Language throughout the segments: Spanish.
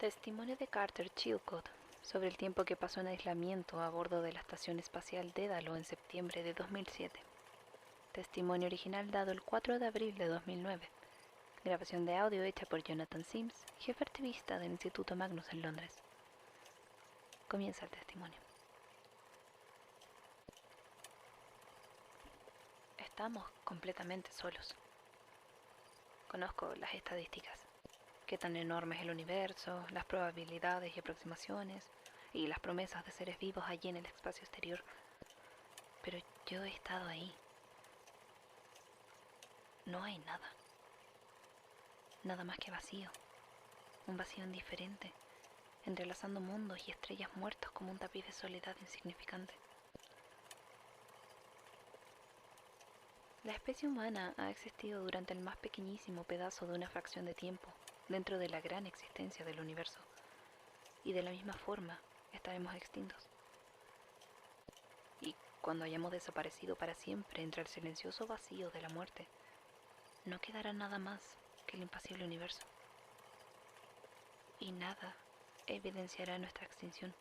Testimonio de Carter Chilcott sobre el tiempo que pasó en aislamiento a bordo de la Estación Espacial Dédalo en septiembre de 2007. Testimonio original dado el 4 de abril de 2009. Grabación de audio hecha por Jonathan Sims, jefe activista del Instituto Magnus en Londres. Comienza el testimonio. Estamos completamente solos. Conozco las estadísticas. Qué tan enorme es el universo, las probabilidades y aproximaciones, y las promesas de seres vivos allí en el espacio exterior. Pero yo he estado ahí. No hay nada. Nada más que vacío. Un vacío indiferente, entrelazando mundos y estrellas muertos como un tapiz de soledad insignificante. La especie humana ha existido durante el más pequeñísimo pedazo de una fracción de tiempo dentro de la gran existencia del universo, y de la misma forma estaremos extintos. Y cuando hayamos desaparecido para siempre entre el silencioso vacío de la muerte, no quedará nada más que el impasible universo. Y nada evidenciará nuestra extinción,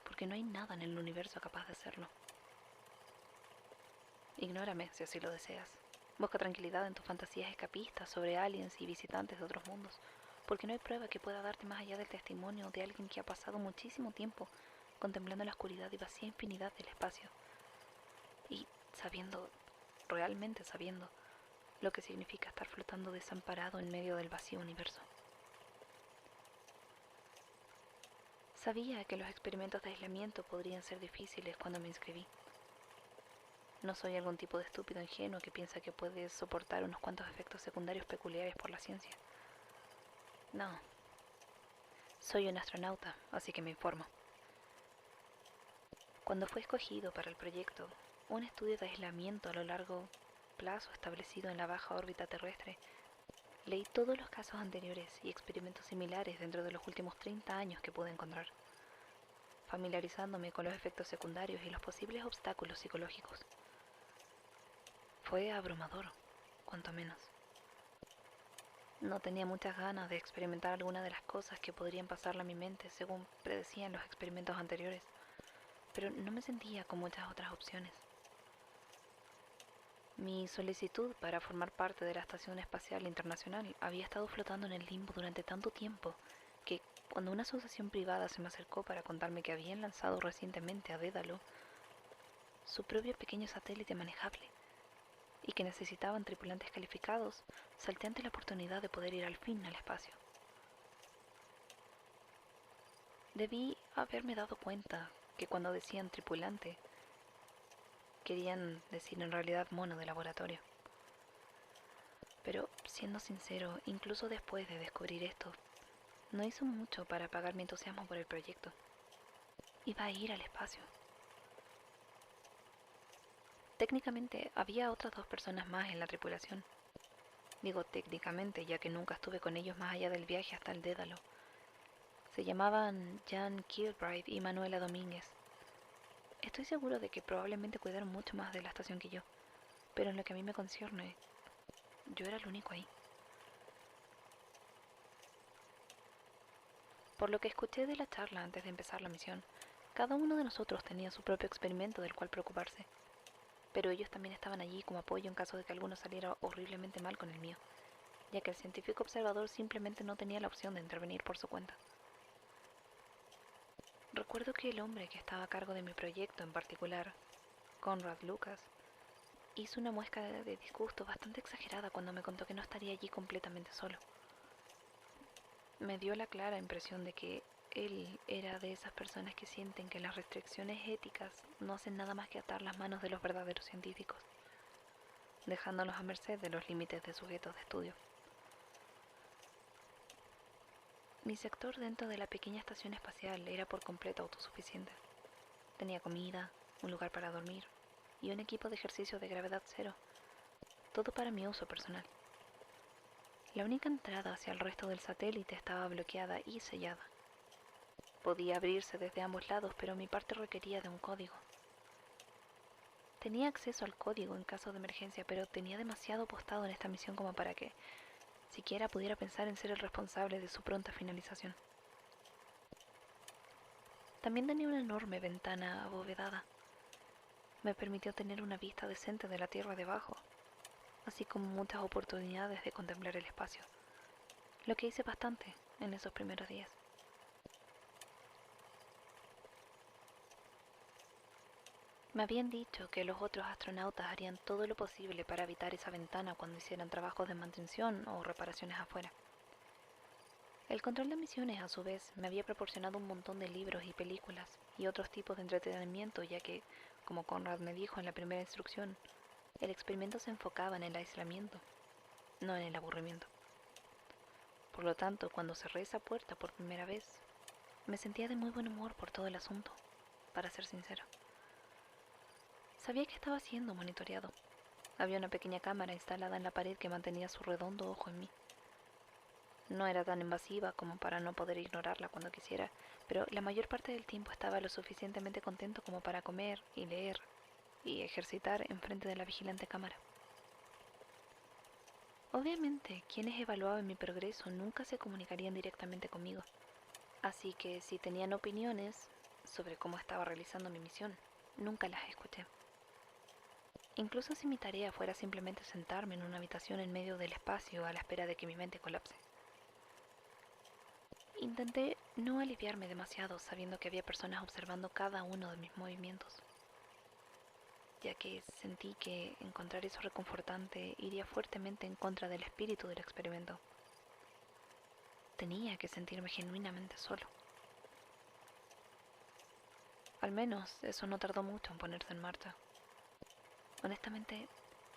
porque no hay nada en el universo capaz de hacerlo. Ignórame si así lo deseas. Busca tranquilidad en tus fantasías escapistas sobre aliens y visitantes de otros mundos, porque no hay prueba que pueda darte más allá del testimonio de alguien que ha pasado muchísimo tiempo contemplando la oscuridad y vacía infinidad del espacio, y sabiendo, realmente sabiendo, lo que significa estar flotando desamparado en medio del vacío universo. Sabía que los experimentos de aislamiento podrían ser difíciles cuando me inscribí. No soy algún tipo de estúpido ingenuo que piensa que puede soportar unos cuantos efectos secundarios peculiares por la ciencia. No. Soy un astronauta, así que me informo. Cuando fue escogido para el proyecto, un estudio de aislamiento a lo largo plazo establecido en la baja órbita terrestre, leí todos los casos anteriores y experimentos similares dentro de los últimos 30 años que pude encontrar, familiarizándome con los efectos secundarios y los posibles obstáculos psicológicos. Fue abrumador, cuanto menos. No tenía muchas ganas de experimentar alguna de las cosas que podrían pasarle a mi mente según predecían los experimentos anteriores, pero no me sentía con muchas otras opciones. Mi solicitud para formar parte de la Estación Espacial Internacional había estado flotando en el limbo durante tanto tiempo que, cuando una asociación privada se me acercó para contarme que habían lanzado recientemente a Dédalo su propio pequeño satélite manejable y que necesitaban tripulantes calificados, salté ante la oportunidad de poder ir al fin al espacio. Debí haberme dado cuenta que cuando decían tripulante, querían decir en realidad mono de laboratorio. Pero, siendo sincero, incluso después de descubrir esto, no hizo mucho para apagar mi entusiasmo por el proyecto. Iba a ir al espacio. Técnicamente, había otras 2 personas más en la tripulación. Digo técnicamente, ya que nunca estuve con ellos más allá del viaje hasta el Dédalo. Se llamaban Jan Kilbride y Manuela Domínguez. Estoy seguro de que probablemente cuidaron mucho más de la estación que yo, pero en lo que a mí me concierne, yo era el único ahí. Por lo que escuché de la charla antes de empezar la misión, cada uno de nosotros tenía su propio experimento del cual preocuparse, pero ellos también estaban allí como apoyo en caso de que alguno saliera horriblemente mal con el mío, ya que el científico observador simplemente no tenía la opción de intervenir por su cuenta. Recuerdo que el hombre que estaba a cargo de mi proyecto en particular, Conrad Lucas, hizo una muesca de disgusto bastante exagerada cuando me contó que no estaría allí completamente solo. Me dio la clara impresión de que él era de esas personas que sienten que las restricciones éticas no hacen nada más que atar las manos de los verdaderos científicos, dejándolos a merced de los límites de sujetos de estudio. Mi sector dentro de la pequeña estación espacial era por completo autosuficiente. Tenía comida, un lugar para dormir y un equipo de ejercicio de gravedad cero, todo para mi uso personal. La única entrada hacia el resto del satélite estaba bloqueada y sellada. Podía abrirse desde ambos lados, pero mi parte requería de un código. Tenía acceso al código en caso de emergencia, pero tenía demasiado apostado en esta misión como para que siquiera pudiera pensar en ser el responsable de su pronta finalización. También tenía una enorme ventana abovedada. Me permitió tener una vista decente de la tierra debajo, así como muchas oportunidades de contemplar el espacio, lo que hice bastante en esos primeros días. Me habían dicho que los otros astronautas harían todo lo posible para evitar esa ventana cuando hicieran trabajos de mantención o reparaciones afuera. El control de misiones, a su vez, me había proporcionado un montón de libros y películas y otros tipos de entretenimiento, ya que, como Conrad me dijo en la primera instrucción, el experimento se enfocaba en el aislamiento, no en el aburrimiento. Por lo tanto, cuando cerré esa puerta por primera vez, me sentía de muy buen humor por todo el asunto, para ser sincero. Sabía que estaba siendo monitoreado. Había una pequeña cámara instalada en la pared que mantenía su redondo ojo en mí. No era tan invasiva como para no poder ignorarla cuando quisiera, pero la mayor parte del tiempo estaba lo suficientemente contento como para comer y leer y ejercitar enfrente de la vigilante cámara. Obviamente, quienes evaluaban mi progreso nunca se comunicarían directamente conmigo, así que si tenían opiniones sobre cómo estaba realizando mi misión, nunca las escuché. Incluso si mi tarea fuera simplemente sentarme en una habitación en medio del espacio a la espera de que mi mente colapse. Intenté no aliviarme demasiado sabiendo que había personas observando cada uno de mis movimientos, ya que sentí que encontrar eso reconfortante iría fuertemente en contra del espíritu del experimento. Tenía que sentirme genuinamente solo. Al menos eso no tardó mucho en ponerse en marcha. Honestamente,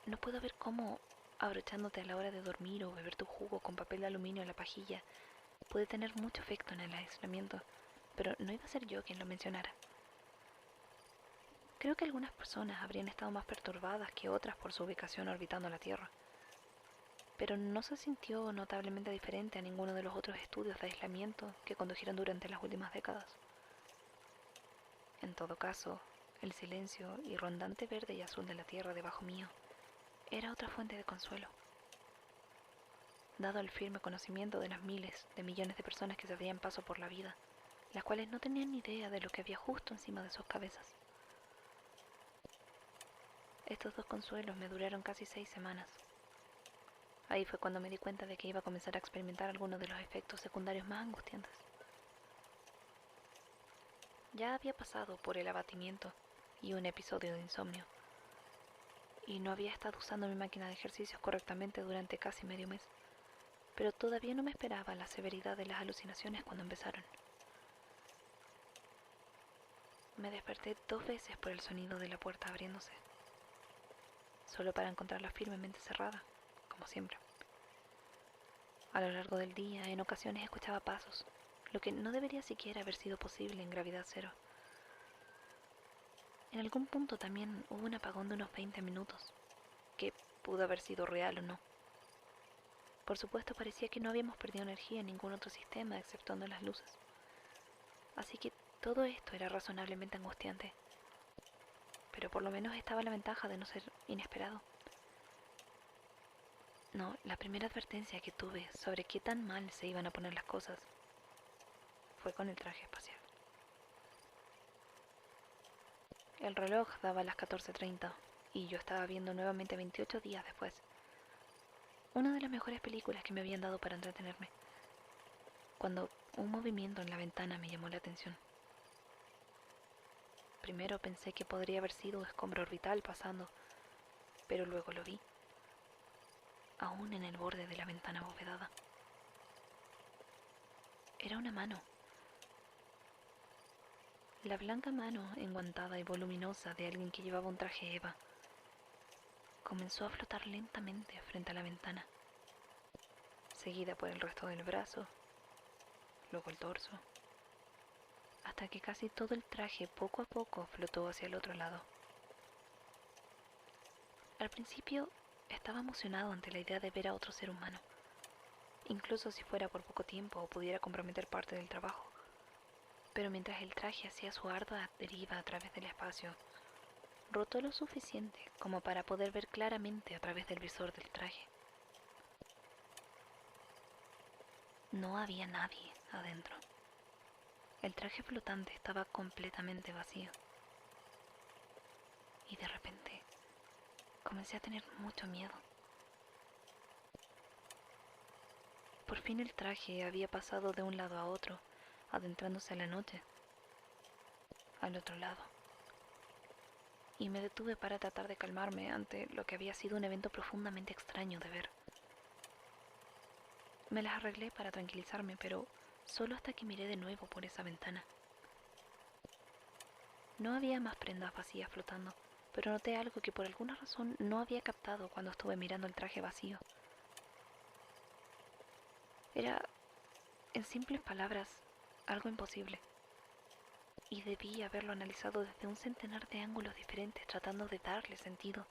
no puedo ver cómo, abrochándote a la hora de dormir o beber tu jugo con papel de aluminio en la pajilla, puede tener mucho efecto en el aislamiento, pero no iba a ser yo quien lo mencionara. Creo que algunas personas habrían estado más perturbadas que otras por su ubicación orbitando la Tierra, pero no se sintió notablemente diferente a ninguno de los otros estudios de aislamiento que condujeron durante las últimas décadas. En todo caso, el silencio y rondante verde y azul de la Tierra debajo mío era otra fuente de consuelo. Dado el firme conocimiento de las miles de millones de personas que se abrían paso por la vida, las cuales no tenían ni idea de lo que había justo encima de sus cabezas. Estos dos consuelos me duraron casi 6 semanas. Ahí fue cuando me di cuenta de que iba a comenzar a experimentar algunos de los efectos secundarios más angustiantes. Ya había pasado por el abatimiento y un episodio de insomnio, y no había estado usando mi máquina de ejercicios correctamente durante casi medio mes, pero todavía no me esperaba la severidad de las alucinaciones cuando empezaron. Me desperté 2 veces por el sonido de la puerta abriéndose, solo para encontrarla firmemente cerrada, como siempre. A lo largo del día, en ocasiones escuchaba pasos, lo que no debería siquiera haber sido posible en gravedad cero. En algún punto también hubo un apagón de unos 20 minutos, que pudo haber sido real o no. Por supuesto, parecía que no habíamos perdido energía en ningún otro sistema exceptuando las luces. Así que todo esto era razonablemente angustiante, pero por lo menos estaba la ventaja de no ser inesperado. No, la primera advertencia que tuve sobre qué tan mal se iban a poner las cosas fue con el traje espacial. El reloj daba las 14:30 y yo estaba viendo nuevamente 28 días después. Una de las mejores películas que me habían dado para entretenerme, cuando un movimiento en la ventana me llamó la atención. Primero pensé que podría haber sido un escombro orbital pasando, pero luego lo vi, aún en el borde de la ventana abovedada. Era una mano. La blanca mano enguantada y voluminosa de alguien que llevaba un traje Eva comenzó a flotar lentamente frente a la ventana, seguida por el resto del brazo, luego el torso, hasta que casi todo el traje poco a poco flotó hacia el otro lado. Al principio estaba emocionado ante la idea de ver a otro ser humano, incluso si fuera por poco tiempo o pudiera comprometer parte del trabajo. Pero mientras el traje hacía su ardua deriva a través del espacio, rotó lo suficiente como para poder ver claramente a través del visor del traje. No había nadie adentro. El traje flotante estaba completamente vacío. Y de repente comencé a tener mucho miedo. Por fin el traje había pasado de un lado a otro, adentrándose a la noche, al otro lado. Y me detuve para tratar de calmarme ante lo que había sido un evento profundamente extraño de ver. Me las arreglé para tranquilizarme, pero solo hasta que miré de nuevo por esa ventana. No había más prendas vacías flotando, pero noté algo que por alguna razón no había captado cuando estuve mirando el traje vacío. Era, en simples palabras, algo imposible. Y debí haberlo analizado desde un centenar de ángulos diferentes tratando de darle sentido.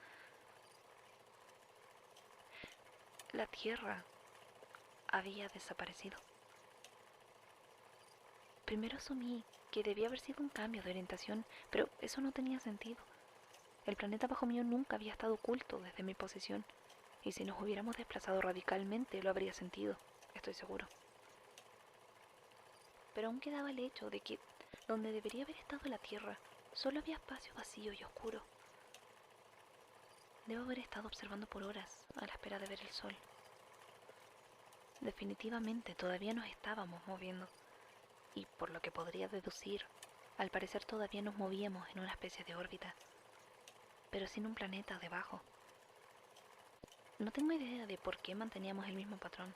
La Tierra había desaparecido. Primero asumí que debía haber sido un cambio de orientación, pero eso no tenía sentido. El planeta bajo mío nunca había estado oculto desde mi posición, y si nos hubiéramos desplazado radicalmente lo habría sentido, estoy seguro. Pero aún quedaba el hecho de que donde debería haber estado la Tierra, solo había espacio vacío y oscuro. Debo haber estado observando por horas a la espera de ver el sol. Definitivamente todavía nos estábamos moviendo, y por lo que podría deducir, al parecer todavía nos movíamos en una especie de órbita, pero sin un planeta debajo. No tengo idea de por qué manteníamos el mismo patrón.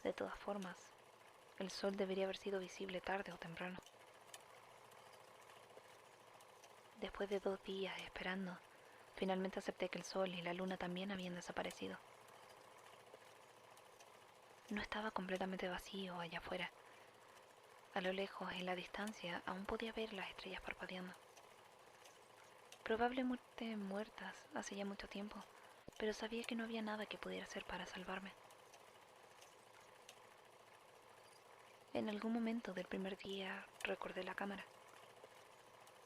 De todas formas, el sol debería haber sido visible tarde o temprano. Después de 2 días esperando, finalmente acepté que el sol y la luna también habían desaparecido. No estaba completamente vacío allá afuera. A lo lejos, en la distancia, aún podía ver las estrellas parpadeando. Probablemente muertas hace ya mucho tiempo, pero sabía que no había nada que pudiera hacer para salvarme. En algún momento del primer día recordé la cámara.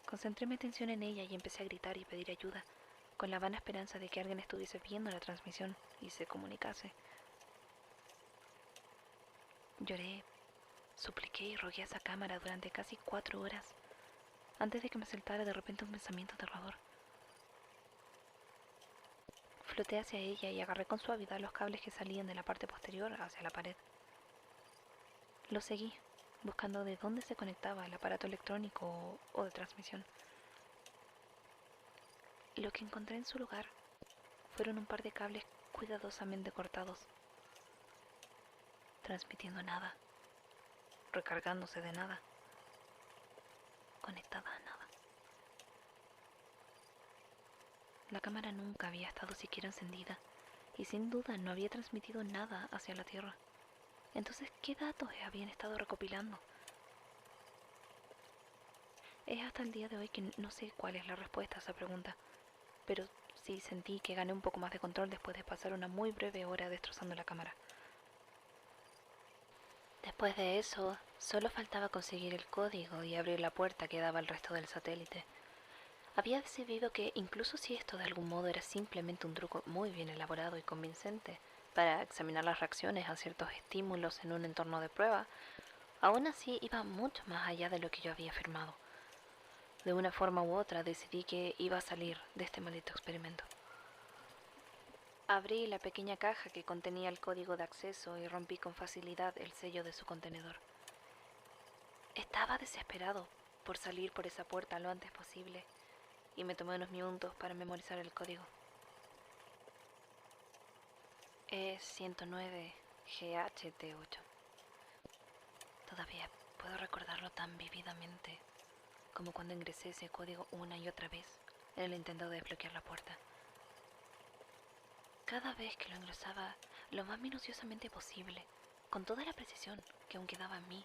Concentré mi atención en ella y empecé a gritar y pedir ayuda, con la vana esperanza de que alguien estuviese viendo la transmisión y se comunicase. Lloré, supliqué y rogué a esa cámara durante casi 4 horas, antes de que me saltara de repente un pensamiento aterrador. Floté hacia ella y agarré con suavidad los cables que salían de la parte posterior hacia la pared. Lo seguí, buscando de dónde se conectaba el aparato electrónico o de transmisión. Lo que encontré en su lugar fueron un par de cables cuidadosamente cortados, transmitiendo nada, recargándose de nada, conectada a nada. La cámara nunca había estado siquiera encendida y sin duda no había transmitido nada hacia la Tierra. Entonces, ¿qué datos habían estado recopilando? Es hasta el día de hoy que no sé cuál es la respuesta a esa pregunta, pero sí sentí que gané un poco más de control después de pasar una muy breve hora destrozando la cámara. Después de eso, solo faltaba conseguir el código y abrir la puerta que daba al resto del satélite. Había decidido que, incluso si esto de algún modo era simplemente un truco muy bien elaborado y convincente para examinar las reacciones a ciertos estímulos en un entorno de prueba, aún así iba mucho más allá de lo que yo había afirmado. De una forma u otra decidí que iba a salir de este maldito experimento. Abrí la pequeña caja que contenía el código de acceso y rompí con facilidad el sello de su contenedor. Estaba desesperado por salir por esa puerta lo antes posible y me tomé unos minutos para memorizar el código. E109GHT8. Todavía puedo recordarlo tan vívidamente como cuando ingresé ese código una y otra vez en el intento de desbloquear la puerta. Cada vez que lo ingresaba lo más minuciosamente posible, con toda la precisión que aún quedaba en mí,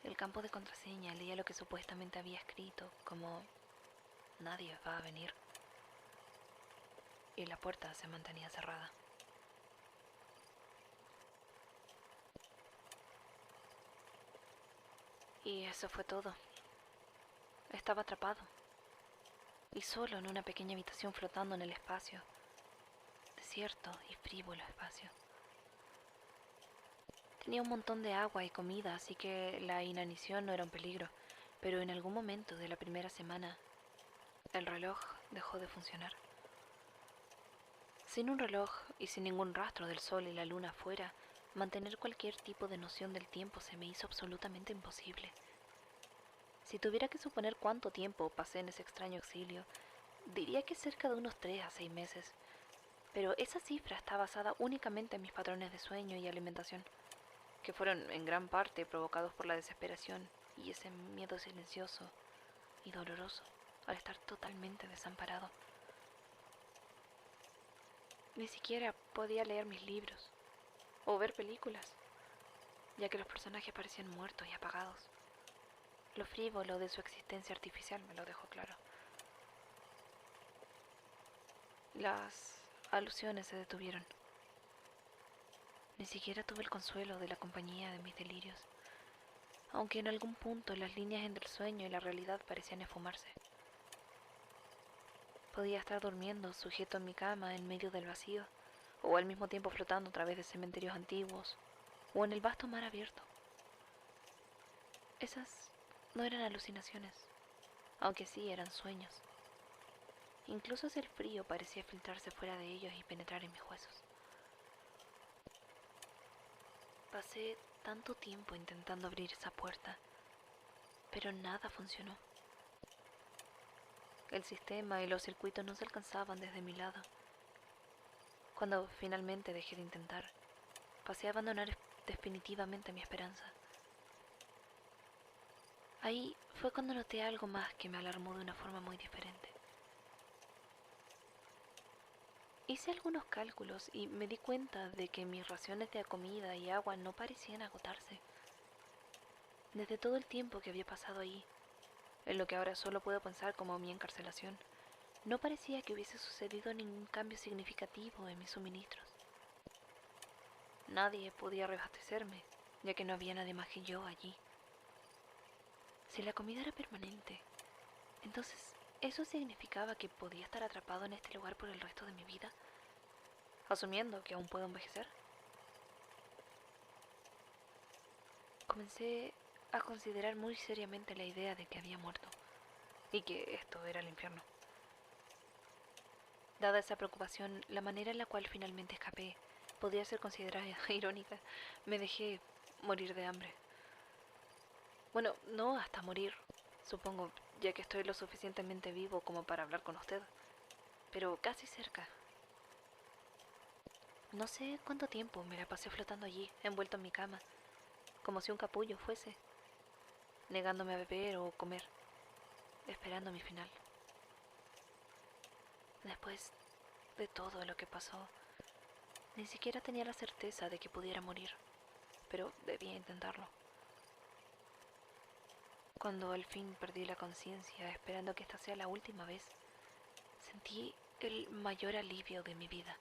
el campo de contraseña leía lo que supuestamente había escrito, como nadie va a venir, y la puerta se mantenía cerrada. Y eso fue todo. Estaba atrapado, y solo en una pequeña habitación flotando en el espacio, desierto y frívolo espacio. Tenía un montón de agua y comida, así que la inanición no era un peligro. Pero en algún momento de la primera semana, el reloj dejó de funcionar. Sin un reloj y sin ningún rastro del sol y la luna afuera, mantener cualquier tipo de noción del tiempo se me hizo absolutamente imposible. Si tuviera que suponer cuánto tiempo pasé en ese extraño exilio, diría que cerca de unos 3 a 6 meses. Pero esa cifra está basada únicamente en mis patrones de sueño y alimentación, que fueron en gran parte provocados por la desesperación y ese miedo silencioso y doloroso al estar totalmente desamparado. Ni siquiera podía leer mis libros o ver películas, ya que los personajes parecían muertos y apagados. Lo frívolo de su existencia artificial me lo dejó claro. Las alusiones se detuvieron. Ni siquiera tuve el consuelo de la compañía de mis delirios, aunque en algún punto las líneas entre el sueño y la realidad parecían esfumarse. Podía estar durmiendo sujeto en mi cama en medio del vacío, o al mismo tiempo flotando a través de cementerios antiguos, o en el vasto mar abierto. Esas no eran alucinaciones, aunque sí eran sueños. Incluso el frío parecía filtrarse fuera de ellos y penetrar en mis huesos. Pasé tanto tiempo intentando abrir esa puerta, pero nada funcionó. El sistema y los circuitos no se alcanzaban desde mi lado. Cuando finalmente dejé de intentar, pasé a abandonar definitivamente mi esperanza. Ahí fue cuando noté algo más que me alarmó de una forma muy diferente. Hice algunos cálculos y me di cuenta de que mis raciones de comida y agua no parecían agotarse. Desde todo el tiempo que había pasado ahí, en lo que ahora solo puedo pensar como mi encarcelación, no parecía que hubiese sucedido ningún cambio significativo en mis suministros. Nadie podía reabastecerme, ya que no había nadie más que yo allí. Si la comida era permanente, entonces eso significaba que podía estar atrapado en este lugar por el resto de mi vida, asumiendo que aún puedo envejecer. Comencé a considerar muy seriamente la idea de que había muerto y que esto era el infierno. Dada esa preocupación, la manera en la cual finalmente escapé podría ser considerada irónica. Me dejé morir de hambre. Bueno, no hasta morir, supongo, ya que estoy lo suficientemente vivo como para hablar con usted, pero casi cerca. No sé cuánto tiempo me la pasé flotando allí, envuelto en mi cama, como si un capullo fuese, negándome a beber o comer, esperando mi final. Después de todo lo que pasó, ni siquiera tenía la certeza de que pudiera morir, pero debía intentarlo. Cuando al fin perdí la conciencia, esperando que esta sea la última vez, sentí el mayor alivio de mi vida.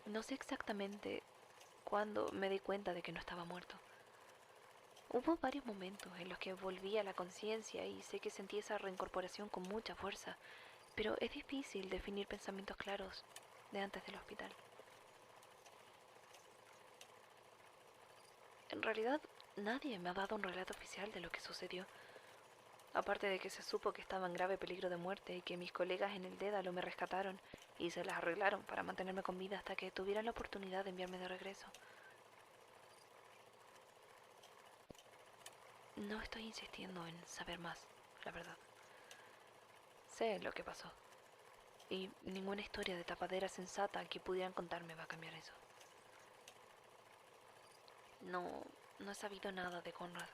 No sé exactamente cuándo me di cuenta de que no estaba muerto. Hubo varios momentos en los que volví a la conciencia y sé que sentí esa reincorporación con mucha fuerza, pero es difícil definir pensamientos claros de antes del hospital. En realidad, nadie me ha dado un relato oficial de lo que sucedió, aparte de que se supo que estaba en grave peligro de muerte y que mis colegas en el Dédalo me rescataron y se las arreglaron para mantenerme con vida hasta que tuvieran la oportunidad de enviarme de regreso. No estoy insistiendo en saber más, la verdad. Sé lo que pasó, y ninguna historia de tapadera sensata que pudieran contarme va a cambiar eso. No he sabido nada de Conrad,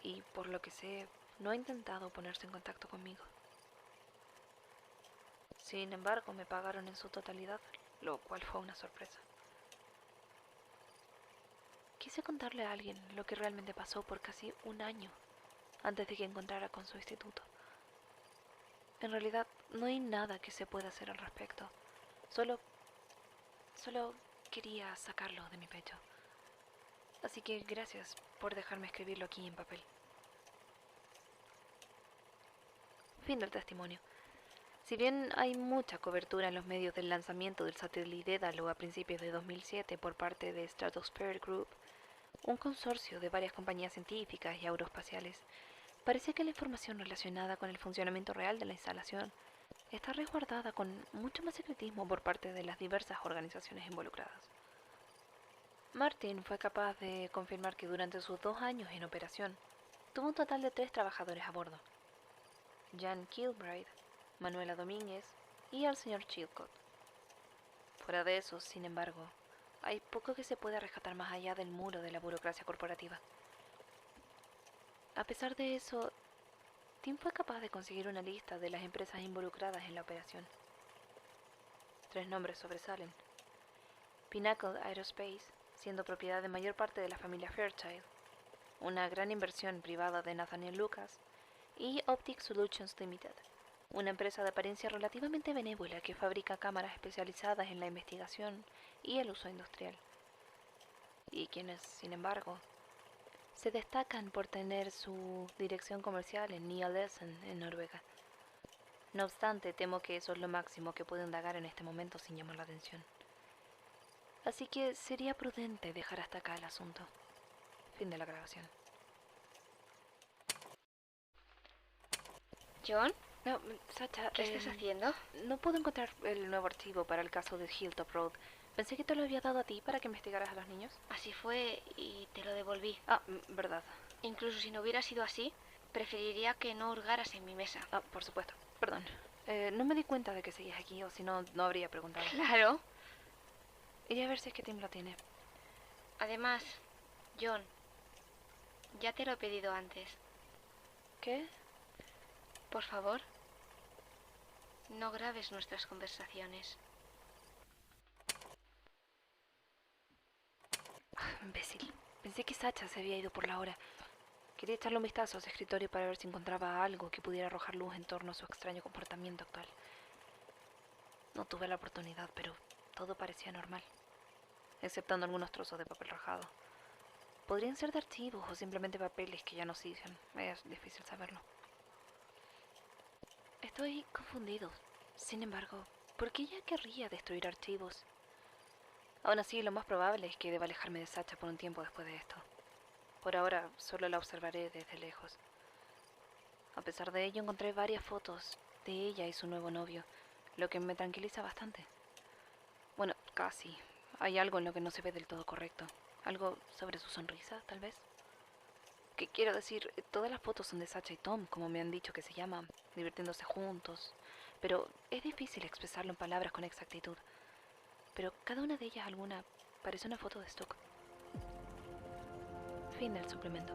y por lo que sé, no ha intentado ponerse en contacto conmigo. Sin embargo, me pagaron en su totalidad, lo cual fue una sorpresa. Quise contarle a alguien lo que realmente pasó por casi un año antes de que encontrara con su instituto. En realidad, no hay nada que se pueda hacer al respecto. Solo quería sacarlo de mi pecho. Así que gracias por dejarme escribirlo aquí en papel. Fin del testimonio. Si bien hay mucha cobertura en los medios del lanzamiento del satélite Dédalo a principios de 2007 por parte de Stratosphere Group, un consorcio de varias compañías científicas y aeroespaciales, parece que la información relacionada con el funcionamiento real de la instalación está resguardada con mucho más secretismo por parte de las diversas organizaciones involucradas. Martin fue capaz de confirmar que durante sus 2 años en operación, tuvo un total de 3 trabajadores a bordo: Jan Kilbride, Manuela Domínguez y el señor Chilcott. Fuera de eso, sin embargo, hay poco que se pueda rescatar más allá del muro de la burocracia corporativa. A pesar de eso, Tim fue capaz de conseguir una lista de las empresas involucradas en la operación. 3 nombres sobresalen: Pinnacle Aerospace, siendo propiedad de mayor parte de la familia Fairchild, una gran inversión privada de Nathaniel Lucas, y Optic Solutions Limited, una empresa de apariencia relativamente benévola que fabrica cámaras especializadas en la investigación y el uso industrial, y quienes, sin embargo, se destacan por tener su dirección comercial en Nya-Lesen, en Noruega. No obstante, temo que eso es lo máximo que puedo indagar en este momento sin llamar la atención. Así que sería prudente dejar hasta acá el asunto. Fin de la grabación. ¿John? No, Sacha, ¿Qué estás haciendo? no puedo encontrar el nuevo archivo para el caso de Hilltop Road. Pensé que te lo había dado a ti para que investigaras a los niños. Así fue y te lo devolví. Ah, verdad. Incluso si no hubiera sido así, preferiría que no hurgaras en mi mesa. Ah, por supuesto. Perdón. No me di cuenta de que seguías aquí, o si no, no habría preguntado. Claro. Iré a ver si es que Tim lo tiene. Además, John, ya te lo he pedido antes. ¿Qué? Por favor, no grabes nuestras conversaciones. Imbécil. Pensé que Sacha se había ido por la hora. Quería echarle un vistazo a su escritorio para ver si encontraba algo que pudiera arrojar luz en torno a su extraño comportamiento actual. No tuve la oportunidad, pero todo parecía normal, exceptando algunos trozos de papel rajado. Podrían ser de archivos o simplemente papeles que ya no sirven. Es difícil saberlo. Estoy confundido. Sin embargo, ¿por qué ella querría destruir archivos? Aún así, lo más probable es que deba alejarme de Sacha por un tiempo después de esto. Por ahora, solo la observaré desde lejos. A pesar de ello, encontré varias fotos de ella y su nuevo novio, lo que me tranquiliza bastante. Bueno, casi. Hay algo en lo que no se ve del todo correcto. Algo sobre su sonrisa, tal vez. Que quiero decir, todas las fotos son de Sacha y Tom, como me han dicho que se llaman, divirtiéndose juntos. Pero es difícil expresarlo en palabras con exactitud. Pero cada una de ellas, alguna, parece una foto de stock. Fin del suplemento.